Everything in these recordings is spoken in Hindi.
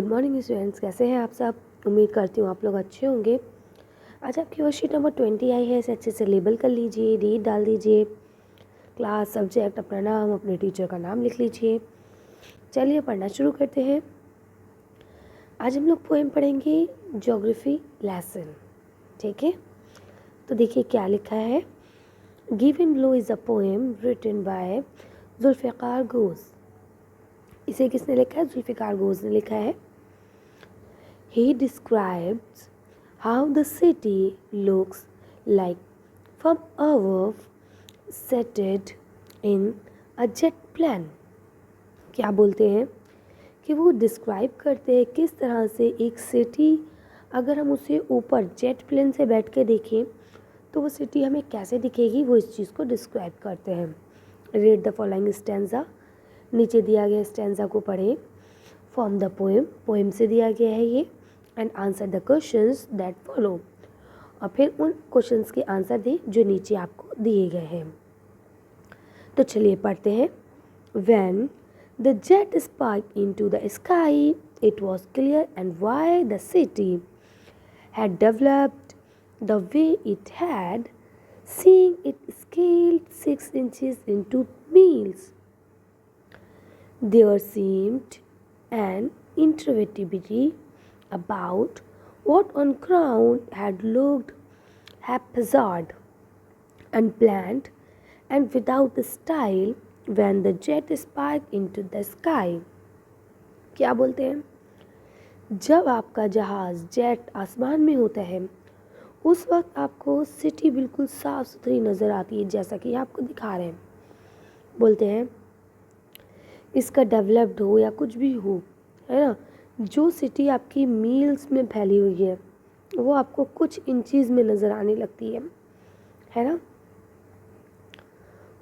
गुड मॉर्निंग स्टूडेंट्स, कैसे हैं आप सब। उम्मीद करती हूँ आप लोग अच्छे होंगे। आज आपकी वर्कशीट नंबर 20 आई है। इसे अच्छे से लेबल कर लीजिए, डेट डाल दीजिए, क्लास, सब्जेक्ट, अपना नाम, अपने टीचर का नाम लिख लीजिए। चलिए पढ़ना शुरू करते हैं। आज हम लोग पोएम पढ़ेंगे, ज्योग्राफी लेसन। ठीक है, तो देखिए क्या लिखा है। Given below is a poem written by Zulfikar Ghose. इसे किसने लिखा है? जुल्फ़िकार घोष ने लिखा है। He describes how the city looks like from above, seated in a jet plane. क्या बोलते हैं कि वो डिस्क्राइब करते हैं किस तरह से एक सिटी, अगर हम उसे ऊपर जेट प्लेन से बैठ के देखें तो वो सिटी हमें कैसे दिखेगी, वो इस चीज़ को डिस्क्राइब करते हैं। Read the following stanza. नीचे दिया गया स्टैंजा को पढ़ें। फॉर्म द पोएम, पोएम से दिया गया है ये। And answer the questions that follow, और फिर उन क्वेश्चंस के आंसर दें जो नीचे आपको दिए गए हैं। तो चलिए पढ़ते हैं। When the jet spark into the sky it was clear and why the city had developed the way it had, seeing it scaled 6 inches into miles. There seemed an inevitability about what on ground had looked haphazard, unplanned, and without style when the jet sparked into the sky. क्या बोलते हैं? जब आपका जहाज़ जेट आसमान में होता है उस वक्त आपको सिटी बिल्कुल साफ़ सुथरी नज़र आती है, जैसा कि आपको दिखा रहे हैं। बोलते हैं इसका डेवलप्ड हो या कुछ भी हो, है ना, जो सिटी आपकी मील्स में फैली हुई है वो आपको कुछ इंचीज़ में नज़र आने लगती है ना।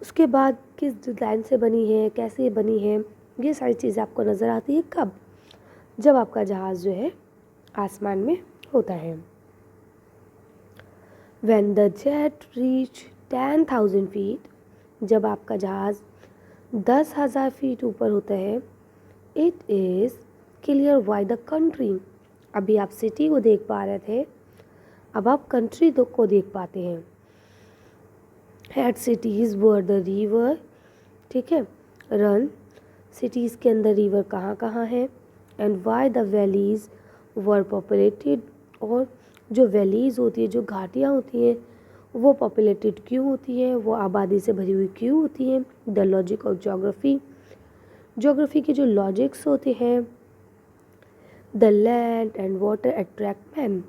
उसके बाद किस डिज़ाइन से बनी है, कैसे बनी है, ये सारी चीज़ें आपको नज़र आती है कब? जब आपका जहाज़ जो है आसमान में होता है। When the jet reached 10,000 feet, जब आपका जहाज़ 10,000 फीट ऊपर होता है, it is clear why the country. अभी आप सिटी को देख पा रहे थे, अब आप कंट्री को देख पाते हैं। Had cities were the river, ठीक है, रन, सिटीज़ के अंदर रिवर कहाँ कहाँ है, and why the valleys were populated, और जो वैलीज़ होती है, जो घाटियाँ होती हैं, वो पॉपुलेटेड क्यों होती है, वो आबादी से भरी हुई क्यों होती है। The logic of geography, geography के जो लॉजिक्स होते हैं। The land and water attract man,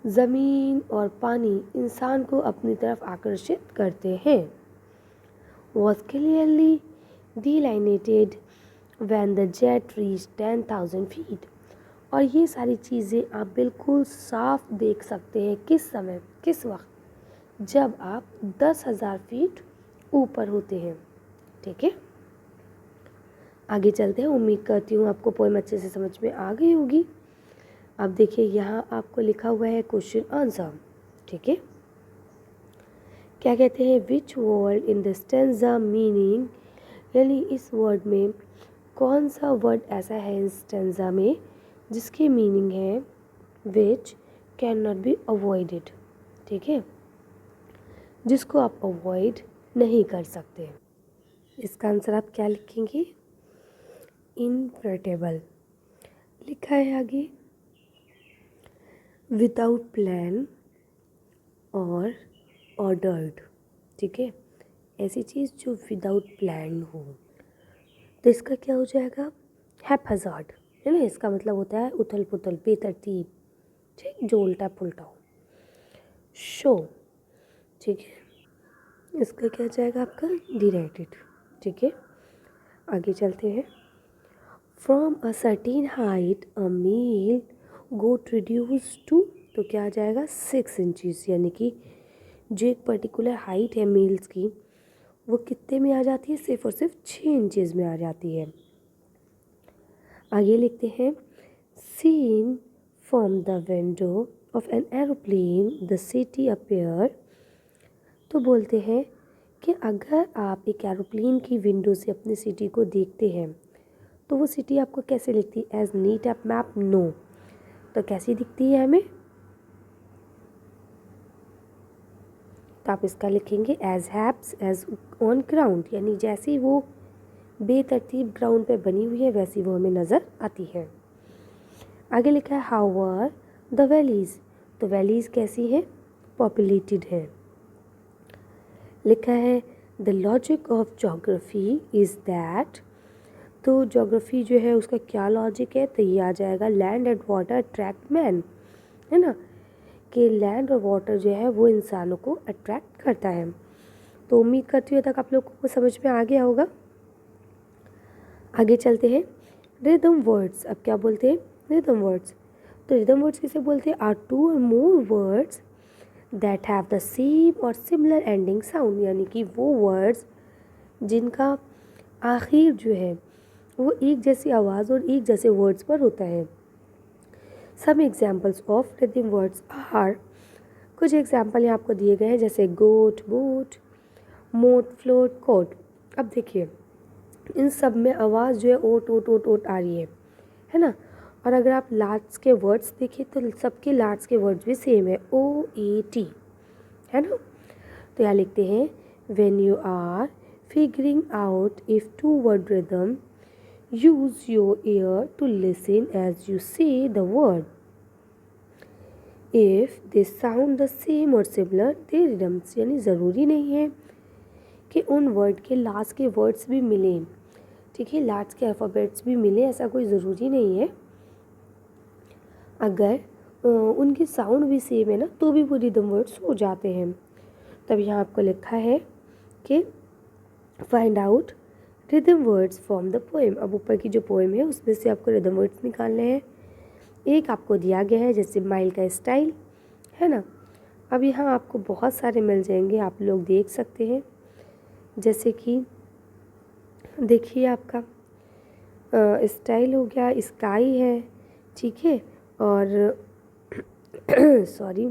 ज़मीन और पानी इंसान को अपनी तरफ आकर्षित करते हैं। Was clearly delineated when the jet reach 10,000 feet, और ये सारी चीज़ें आप बिल्कुल साफ देख सकते हैं किस समय, किस वक्त, जब आप 10,000 फीट ऊपर होते हैं। ठीक है, आगे चलते हैं। उम्मीद करती हूँ आपको पोएम अच्छे से समझ में आ गई होगी। अब देखिए यहाँ आपको लिखा हुआ है क्वेश्चन आंसर। ठीक है, क्या कहते हैं? Which word in the stanza meaning, यानी इस वर्ड में कौन सा वर्ड ऐसा है इस स्टैंजा में जिसकी मीनिंग है which can not be avoided. ठीक है, जिसको आप अवॉइड नहीं कर सकते। इसका आंसर आप क्या लिखेंगे? इनवर्टेबल लिखा है आगे। विदाउट प्लान और ऑर्डर्ड, ठीक है, ऐसी चीज़ जो विदाउट प्लान हो, तो इसका क्या हो जाएगा? हैपहज़ार्ड, है ना। इसका मतलब होता है उथल पुथल, बेतरतीब, ठीक, जो उल्टा पुल्टा हो। शो, ठीक है, इसका क्या जाएगा आपका? डिराइटेड। ठीक है, आगे चलते हैं। From a certain height a mile got reduce to, तो क्या आ जाएगा? 6 इंचज़, यानी कि जो एक पर्टिकुलर हाइट है मील्स की, वो कितने में आ जाती है? सिर्फ और सिर्फ 6 इंचज़ में आ जाती है। आगे लिखते हैं। Seen from the window of an aeroplane the city appear, तो बोलते हैं कि अगर आप एक एरोप्लेन की विंडो से अपनी सिटी को देखते हैं तो वो सिटी आपको कैसे लिखती है? As neat a map? No. तो कैसी दिखती है हमें? तो आप इसका लिखेंगे as haps as on ground, यानी जैसी वो बेतरतीब ग्राउंड पे बनी हुई है वैसी वो हमें नज़र आती है। आगे लिखा है हाउ आर द वैलीज? तो वैलीज कैसी है? पॉपुलेटेड है। लिखा है the logic of geography is that, तो जोग्राफी जो है उसका क्या लॉजिक है? तो ये आ जाएगा land and water attract man, है ना, कि लैंड और वाटर जो है वो इंसानों को अट्रैक्ट करता है। तो उम्मीद करती हूँ तक आप लोगों को समझ में आ गया होगा। आगे चलते हैं। रिदम वर्ड्स, अब क्या बोलते हैं? Rhythm words. तो रिदम वर्ड्स किसे बोलते हैं? आर टू और more words that have the same or similar ending sound, यानी कि वो वर्ड्स जिनका आखिर जो है वो एक जैसी आवाज़ और एक जैसे वर्ड्स पर होता है। Some examples of rhythm words are, कुछ एग्जाम्पल यहाँ आपको दिए गए हैं जैसे goat, boat, moat, float, coat. अब देखिए इन सब में आवाज़ जो है ओट ओट ओट ओट आ रही है ना। और अगर आप लार्ज के वर्ड्स देखिए तो सबके लार्ज के वर्ड्स भी सेम है, ओ ए टी, है ना। तो यहाँ लिखते हैं when you are figuring out if two word rhythm use your ear to listen as you say the word, if they sound the same or similar they rhythms, यानी ज़रूरी नहीं है कि उन वर्ड के लास्ट के वर्ड्स भी मिलें, ठीक है, लास्ट के अल्फ़ाबेट्स भी मिले, ऐसा कोई ज़रूरी नहीं है। अगर उनकी साउंड भी सेम है ना तो भी वो रिदम वर्ड्स हो जाते हैं। तब यहाँ आपको लिखा है कि find out rhythm words from the poem. अब ऊपर की जो पोएम है उसमें से आपको रिदम वर्ड्स निकालने हैं। एक आपको दिया गया है जैसे माइल का स्टाइल, है ना। अब यहाँ आपको बहुत सारे मिल जाएंगे, आप लोग देख सकते हैं। जैसे कि देखिए आपका स्टाइल हो गया, स्काई है, ठीक है, और सॉरी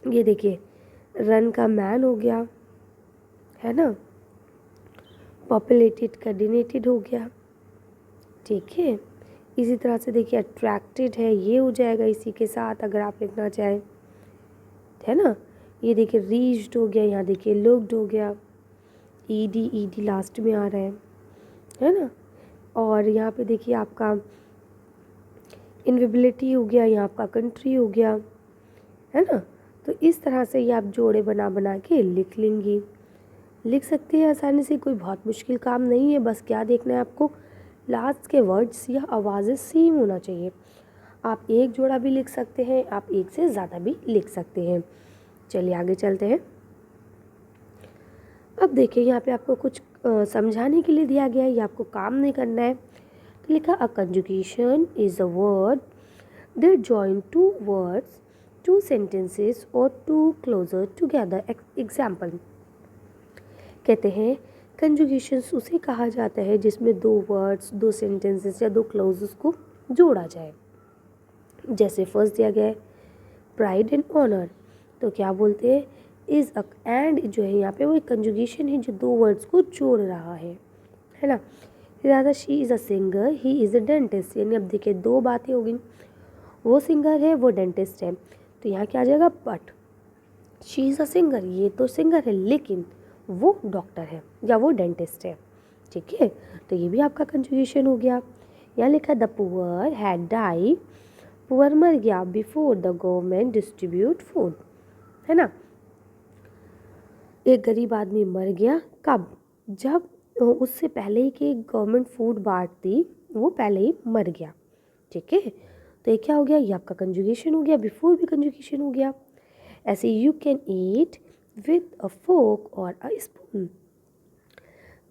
ये देखिए रन का मैन हो गया, है ना, पॉपुलेटेड कोऑर्डिनेटेड हो गया, ठीक है। इसी तरह से देखिए अट्रैक्टेड है, ये हो जाएगा इसी के साथ अगर आप लिखना चाहें, है ना। ये देखिए रीच्ड हो गया, यहाँ देखिए लुक्ड हो गया, ईडी लास्ट में आ रहा है ना। और यहाँ पे देखिए आपका इनविबिलिटी हो गया, यहाँ आपका कंट्री हो गया, है ना। तो इस तरह से ये आप जोड़े बना बना के लिख लेंगी, लिख सकते हैं आसानी से, कोई बहुत मुश्किल काम नहीं है। बस क्या देखना है आपको, लास्ट के वर्ड्स या आवाज़ें सेम होना चाहिए। आप एक जोड़ा भी लिख सकते हैं, आप एक से ज़्यादा भी लिख सकते हैं। चलिए आगे चलते हैं। अब देखिए यहाँ पे आपको कुछ समझाने के लिए दिया गया है, ये आपको काम नहीं करना है। तो लिखा a conjugation is a word that join two words, two sentences or two closer together. Example कहते हैं कंजुगेशंस उसे कहा जाता है जिसमें दो वर्ड्स, दो सेंटेंसेस या दो क्लोजेस को जोड़ा जाए। जैसे फर्स्ट दिया गया है प्राइड एंड ऑनर, तो क्या बोलते हैं इज़ अ, एंड जो है यहाँ पे वो एक कंजुगेशन है जो दो वर्ड्स को जोड़ रहा है ना। ज़्यादा she is a singer, he is a dentist, यानी अब देखिए दो बातें हो गई, वो सिंगर है वो डेंटिस्ट है। तो यहाँ क्या आ जाएगा but she is a singer, ये तो सिंगर है लेकिन वो डॉक्टर है या वो डेंटिस्ट है, ठीक है। तो ये भी आपका कंजुगेशन हो गया। यहाँ लिखा the poor had die, poor मर गया before the government distribute food, है ना। एक गरीब आदमी मर गया कब, जब उससे पहले ही कि गवर्नमेंट फूड बांटती वो पहले ही मर गया, ठीक है। तो ये क्या हो गया, ये आपका कंजुगेशन हो गया, बिफोर भी कंजुगेशन हो गया। ऐसे you can eat with a fork or a spoon,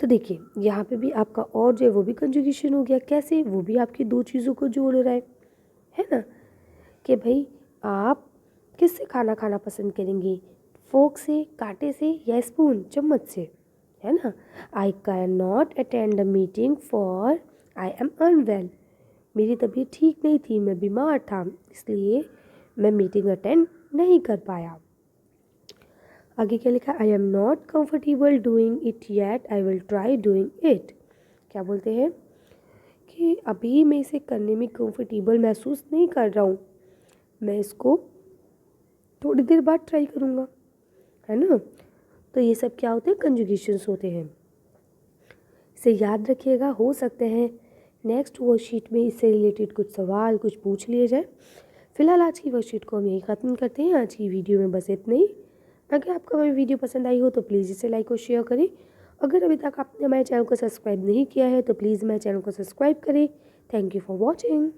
तो देखिए यहाँ पे भी आपका और जो है वो भी कंजुगेशन हो गया। कैसे, वो भी आपकी दो चीज़ों को जोड़ रहा है ना, कि भाई आप किससे खाना खाना पसंद करेंगे, फोक से, कांटे से, या स्पून, चम्मच से, है ना। I can not attend the meeting for I am unwell, मेरी तबीयत ठीक नहीं थी, मैं बीमार था, इसलिए मैं मीटिंग अटेंड नहीं कर पाया। आगे क्या लिखा, I am not comfortable doing it yet, I will try doing it. क्या बोलते हैं कि अभी मैं इसे करने में कंफर्टेबल महसूस नहीं कर रहा हूँ, मैं इसको थोड़ी देर बाद ट्राई करूँगा, है ना। तो ये सब क्या होते हैं, कंजुगेशंस होते हैं। इसे याद रखिएगा। हो सकते हैं नेक्स्ट वर्कशीट में इससे रिलेटेड कुछ सवाल कुछ पूछ लिए जाए। फिलहाल आज की वर्कशीट को हम यही ख़त्म करते हैं। आज की वीडियो में बस इतना ही। अगर आपको हमारी वीडियो पसंद आई हो तो प्लीज़ इसे लाइक और शेयर करें। अगर अभी तक आपने हमारे चैनल को सब्सक्राइब नहीं किया है तो प्लीज़ हमारे चैनल को सब्सक्राइब करें। Thank you for watching.